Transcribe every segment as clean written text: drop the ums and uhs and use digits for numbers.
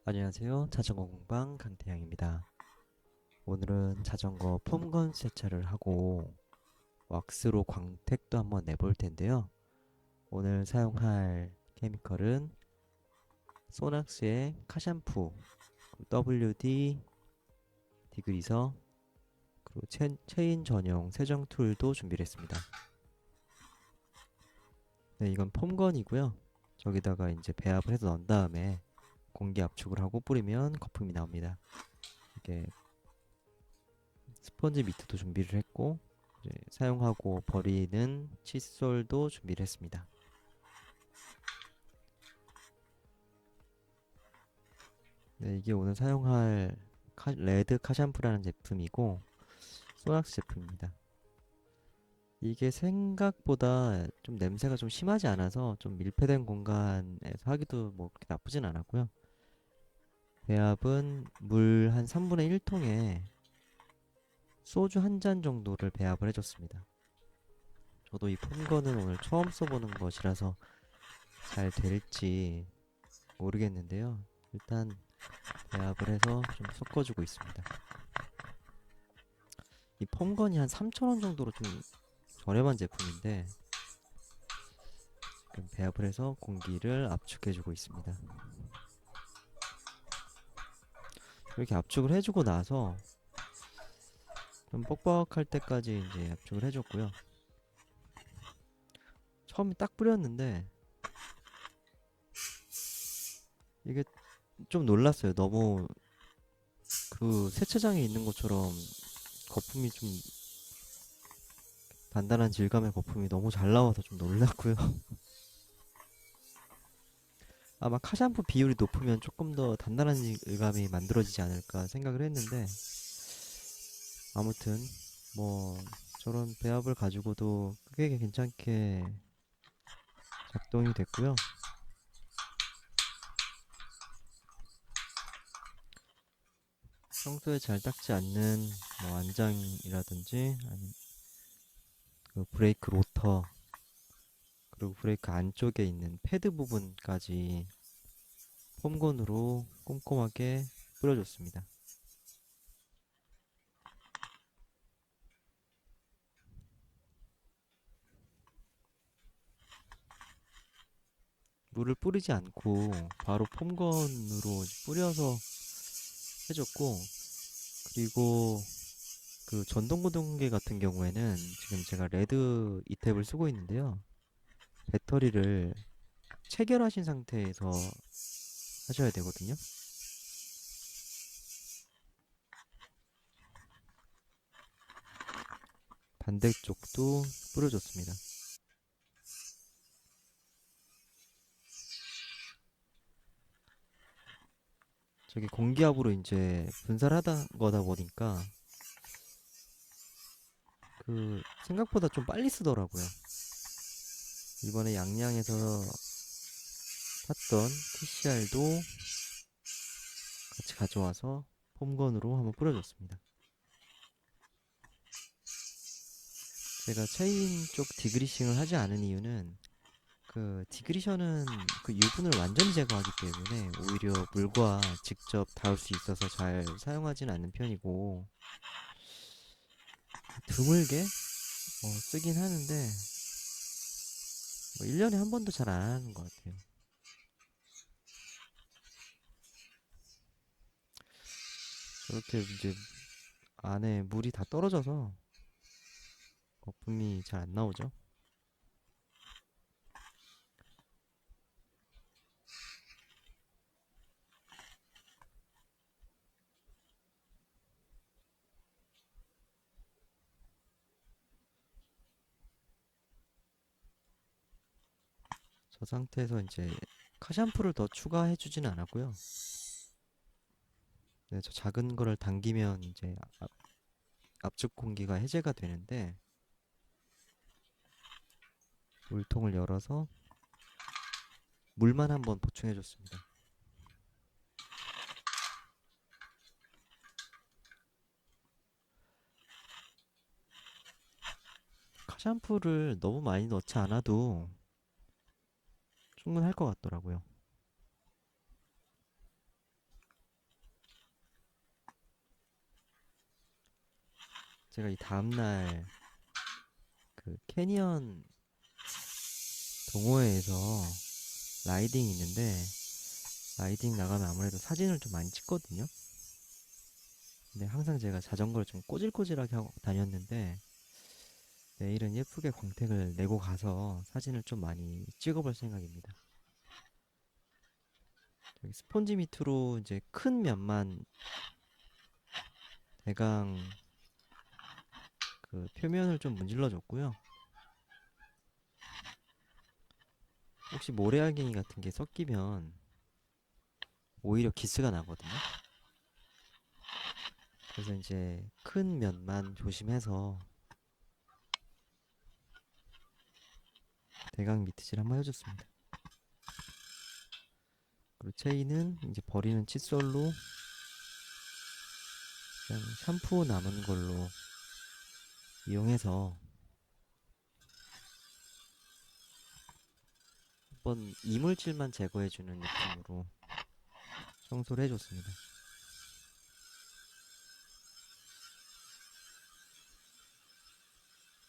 안녕하세요. 자전거 공방 강태양입니다. 오늘은 자전거 폼건 세차를 하고 왁스로 광택도 한번 내볼 텐데요. 오늘 사용할 케미컬은 소낙스의 카샴푸, WD 디그리서, 그리고 체인 전용 세정 툴도 준비를 했습니다. 네, 이건 폼건이고요. 저기다가 이제 배합을 해서 넣은 다음에 공기 압축을 하고 뿌리면 거품이 나옵니다. 이게 스펀지 미트도 준비를 했고 이제 사용하고 버리는 칫솔도 준비를 했습니다. 네, 이게 오늘 사용할 레드 카샴푸라는 제품이고 소낙스 제품입니다. 이게 생각보다 좀 냄새가 좀 심하지 않아서 좀 밀폐된 공간에서 하기도 뭐 그렇게 나쁘진 않았고요. 배합은 물 한 3분의 1통에 소주 한 잔 정도를 배합을 해줬습니다. 저도 이 폼건은 오늘 처음 써보는 것이라서 잘 될지 모르겠는데요. 일단 배합을 해서 좀 섞어주고 있습니다. 이 폼건이 한 3,000원 정도로 좀 저렴한 제품인데 지금 배합을 해서 공기를 압축해주고 있습니다. 이렇게 압축을 해주고 나서 좀 뻑뻑할 때까지 이제 압축을 해줬고요. 처음에 딱 뿌렸는데 이게 좀 놀랐어요. 너무 그 세차장에 있는 것처럼 거품이 좀 단단한 질감의 거품이 너무 잘 나와서 좀 놀랐고요. 아마 카샴푸 비율이 높으면 조금 더 단단한 질감이 만들어지지 않을까 생각을 했는데 아무튼 뭐 저런 배합을 가지고도 꽤 괜찮게 작동이 됐고요. 평소에 잘 닦지 않는 뭐 안장이라든지 아니면 그 브레이크 로터 그리고 브레이크 안쪽에 있는 패드 부분까지 폼건으로 꼼꼼하게 뿌려줬습니다. 물을 뿌리지 않고 바로 폼건으로 뿌려서 해줬고, 그리고 그 전동고동계 같은 경우에는 지금 제가 레드 이탭을 쓰고 있는데요. 배터리를 체결하신 상태에서 하셔야 되거든요. 반대쪽도 뿌려줬습니다. 저기 공기압으로 이제 분사를 하다 거다 보니까 그 생각보다 좀 빨리 쓰더라고요. 이번에 양양에서 샀던 TCR도 같이 가져와서 폼건으로 한번 뿌려줬습니다. 제가 체인 쪽 디그리싱을 하지 않은 이유는 그 디그리션은 그 유분을 완전히 제거하기 때문에 오히려 물과 직접 닿을 수 있어서 잘 사용하지는 않는 편이고 드물게 쓰긴 하는데 뭐 1년에 한 번도 잘 안 하는 것 같아요. 저렇게 이제 안에 물이 다 떨어져서 거품이 잘 안 나오죠. 저 상태에서 이제 카샴푸를 더 추가해 주진 않았고요. 네, 저 작은 거를 당기면 이제 압축 공기가 해제가 되는데 물통을 열어서 물만 한번 보충해 줬습니다. 카샴푸를 너무 많이 넣지 않아도 충분할 것 같더라고요. 제가 이 다음날 그 캐니언 동호회에서 라이딩이 있는데, 라이딩 나가면 아무래도 사진을 좀 많이 찍거든요. 근데 항상 제가 자전거를 좀 꼬질꼬질하게 하고 다녔는데, 내일은 예쁘게 광택을 내고 가서 사진을 좀 많이 찍어볼 생각입니다. 여기 스폰지 밑으로 이제 큰 면만 대강 그 표면을 좀 문질러 줬고요. 혹시 모래알갱이 같은 게 섞이면 오히려 기스가 나거든요. 그래서 이제 큰 면만 조심해서 대강 미트질 한번 해줬습니다. 그리고 체인은 이제 버리는 칫솔로 그냥 샴푸 남은 걸로 이용해서 한번 이물질만 제거해주는 느낌으로 청소를 해줬습니다.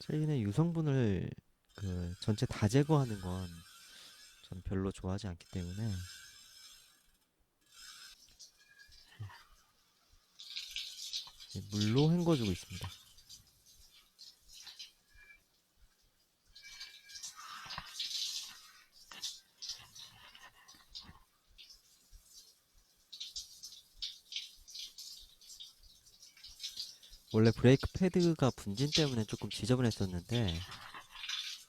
체인의 유성분을 그 전체 다 제거하는 건 전 별로 좋아하지 않기 때문에 물로 헹궈주고 있습니다. 원래 브레이크 패드가 분진 때문에 조금 지저분했었는데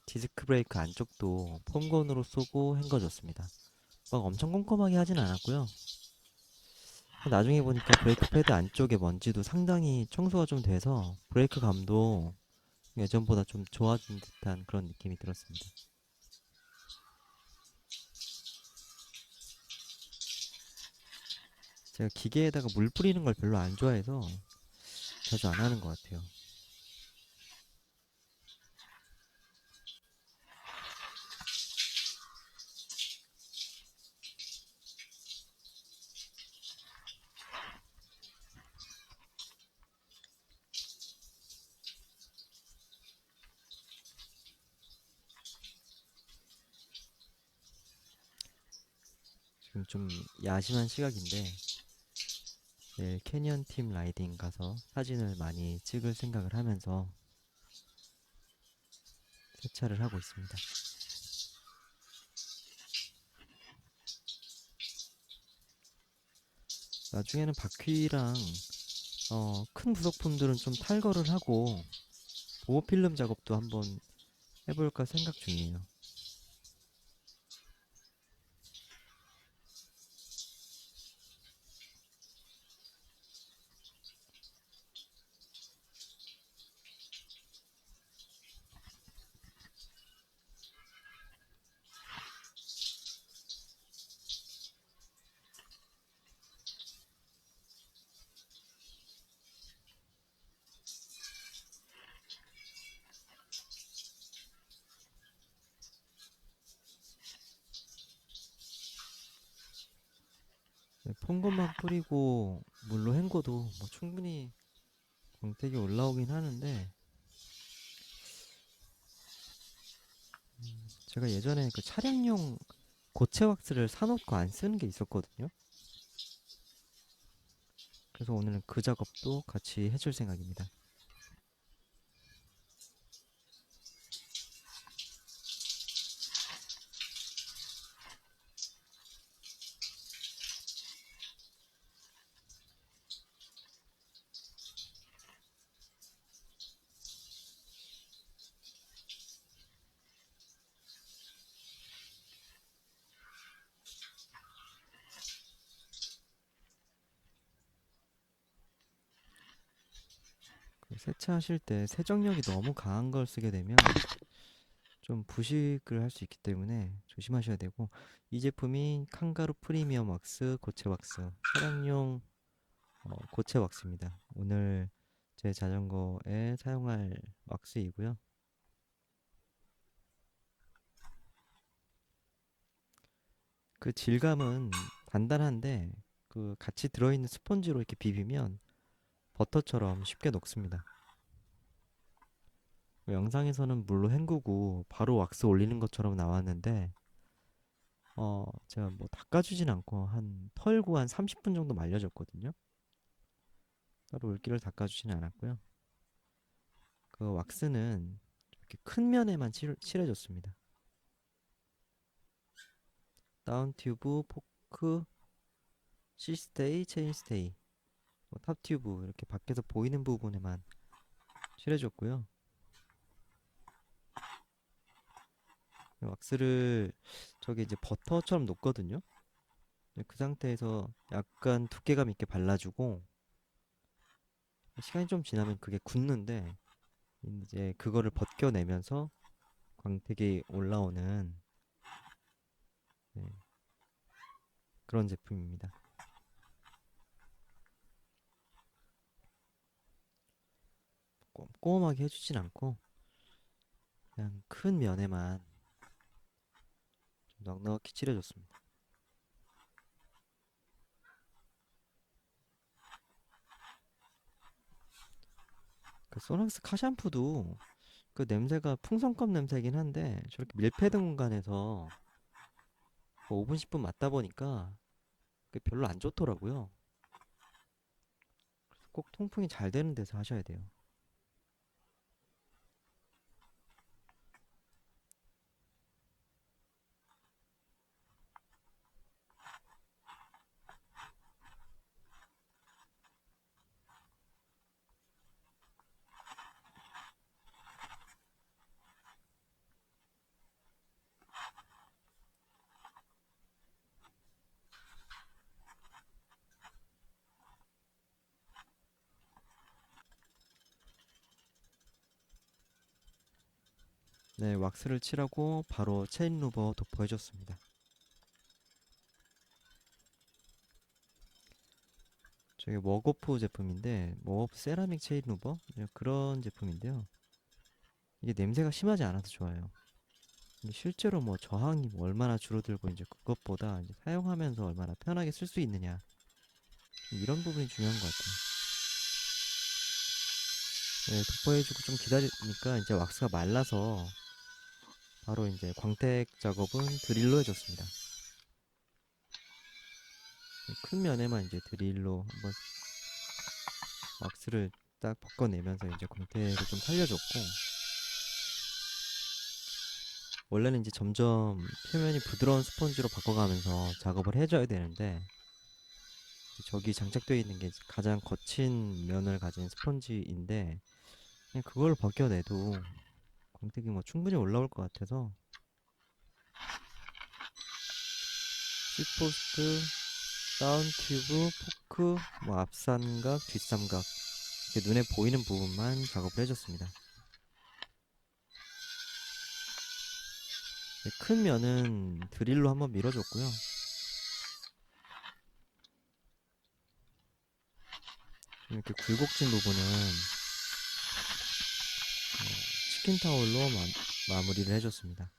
디스크 브레이크 안쪽도 폼건으로 쏘고 헹궈줬습니다. 막 엄청 꼼꼼하게 하진 않았고요. 나중에 보니까 브레이크 패드 안쪽에 먼지도 상당히 청소가 좀 돼서 브레이크 감도 예전보다 좀 좋아진 듯한 그런 느낌이 들었습니다. 제가 기계에다가 물 뿌리는 걸 별로 안 좋아해서 자주 안 하는 것 같아요. 지금 좀 야심한 시각인데 내일 캐니언 팀 라이딩 가서 사진을 많이 찍을 생각을 하면서 세차를 하고 있습니다. 나중에는 바퀴랑 큰 부속품들은 좀 탈거를 하고 보호 필름 작업도 한번 해볼까 생각 중이에요. 네, 폰것만 뿌리고 물로 헹궈도 뭐 충분히 광택이 올라오긴 하는데 제가 예전에 그 차량용 고체 왁스를 사놓고 안 쓰는 게 있었거든요. 그래서 오늘은 그 작업도 같이 해줄 생각입니다. 그 세차하실 때 세정력이 너무 강한 걸 쓰게 되면 좀 부식을 할 수 있기 때문에 조심하셔야 되고, 이 제품이 칸가루 프리미엄 왁스 고체 왁스 차량용 고체 왁스입니다. 오늘 제 자전거에 사용할 왁스이고요. 그 질감은 단단한데 그 같이 들어있는 스펀지로 이렇게 비비면 버터처럼 쉽게 녹습니다. 영상에서는 물로 헹구고 바로 왁스 올리는 것처럼 나왔는데 제가 뭐 닦아주진 않고 한 털고 한 30분 정도 말려줬거든요. 따로 물기를 닦아주지는 않았고요. 그 왁스는 이렇게 큰 면에만 칠해줬습니다. 다운 튜브, 포크, C스테이, 체인스테이, 탑 튜브 이렇게 밖에서 보이는 부분에만 칠해줬고요. 왁스를 저기 이제 버터처럼 녹거든요. 그 상태에서 약간 두께감 있게 발라주고 시간이 좀 지나면 그게 굳는데 이제 그거를 벗겨내면서 광택이 올라오는 네, 그런 제품입니다. 꼼꼼하게 해주진 않고 그냥 큰 면에만 좀 넉넉히 칠해줬습니다. 그 소낙스 카샴푸도 그 냄새가 풍선껌 냄새긴 한데 저렇게 밀폐된 공간에서 5분 10분 맡다 보니까 그게 별로 안 좋더라고요. 그래서 꼭 통풍이 잘 되는 데서 하셔야 돼요. 네, 왁스를 칠하고 바로 체인 루버 도포해줬습니다. 저게 워거프 제품인데 워거프 세라믹 체인 루버 그런 제품인데요. 이게 냄새가 심하지 않아서 좋아요. 실제로 뭐 저항이 뭐 얼마나 줄어들고 이제 그것보다 이제 사용하면서 얼마나 편하게 쓸 수 있느냐 이런 부분이 중요한 것 같아요. 네, 도포해주고 좀 기다리니까 이제 왁스가 말라서 바로 이제 광택 작업은 드릴로 해줬습니다. 큰 면에만 이제 드릴로 한번 왁스를 딱 벗겨내면서 이제 광택을 좀 살려줬고 원래는 이제 점점 표면이 부드러운 스펀지로 바꿔가면서 작업을 해줘야 되는데 저기 장착되어 있는 게 가장 거친 면을 가진 스펀지인데 그냥 그걸 벗겨내도 광택이 뭐 충분히 올라올 것 같아서 C포스트, 다운 튜브, 포크, 뭐 앞삼각, 뒷삼각 이렇게 눈에 보이는 부분만 작업을 해줬습니다. 큰 면은 드릴로 한번 밀어줬고요. 좀 이렇게 굴곡진 부분은 치킨 타올로 마무리를 해줬습니다.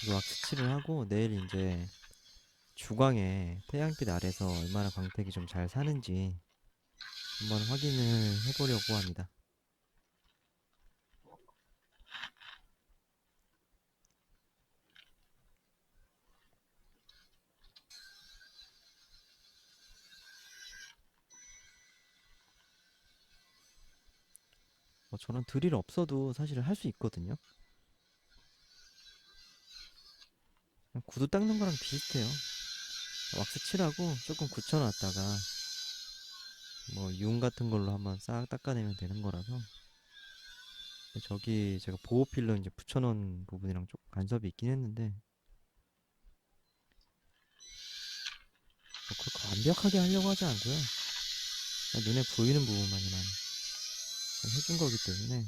그리고 왁스칠을 하고 내일 이제 주광에 태양빛 아래서 얼마나 광택이 좀 잘 사는지 한번 확인을 해보려고 합니다. 저는 드릴 없어도 사실 할 수 있거든요. 그냥 구두 닦는 거랑 비슷해요. 왁스 칠하고 조금 굳혀놨다가 뭐 유음 같은 걸로 한번 싹 닦아내면 되는 거라서 저기 제가 보호 필러 이제 붙여놓은 부분이랑 조금 간섭이 있긴 했는데 그렇게 완벽하게 하려고 하지 않고요. 그냥 눈에 보이는 부분만이만 해준 거기 때문에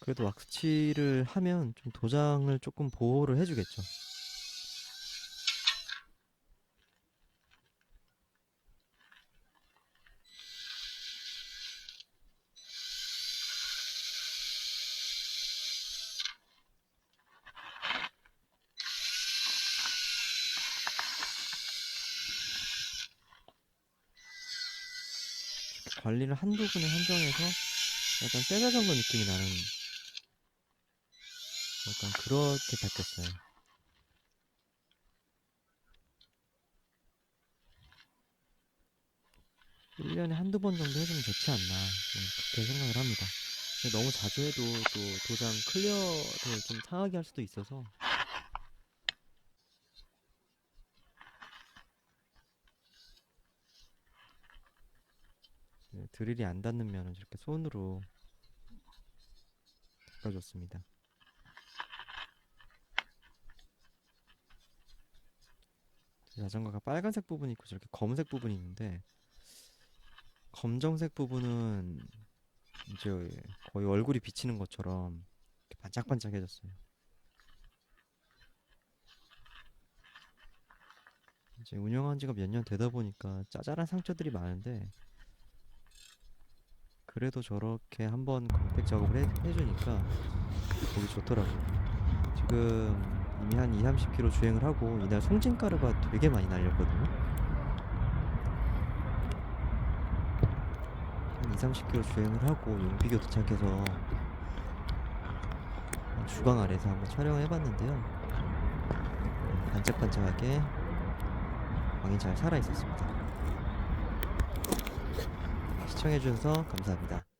그래도 왁스칠을 하면 좀 도장을 조금 보호를 해주겠죠. 관리를 한두 분에 한정해서 약간 쇠자전거 느낌이 나는 약간 그렇게 바뀌었어요. 1년에 한두 번 정도 해주면 좋지 않나 그렇게 생각을 합니다. 근데 너무 자주 해도 또 도장 클리어를 좀 상하게 할 수도 있어서 드릴이 안 닿는 면은 이렇게 손으로 닦아줬습니다. 자전거가 빨간색 부분이 있고 저렇게 검은색 부분이 있는데 검정색 부분은 이제 거의 얼굴이 비치는 것처럼 이렇게 반짝반짝해졌어요. 이제 운영한 지가 몇 년 되다 보니까 짜잘한 상처들이 많은데 그래도 저렇게 한번 광택 작업을 해주니까 보기 좋더라고요. 지금 이미 한 2, 30km 주행을 하고 이날 송진가루가 되게 많이 날렸거든요. 한 2, 30km 주행을 하고 용비교 도착해서 주강 아래서 한번 촬영을 해봤는데요. 반짝반짝하게 광이 잘 살아있었습니다. 시청해주셔서 감사합니다.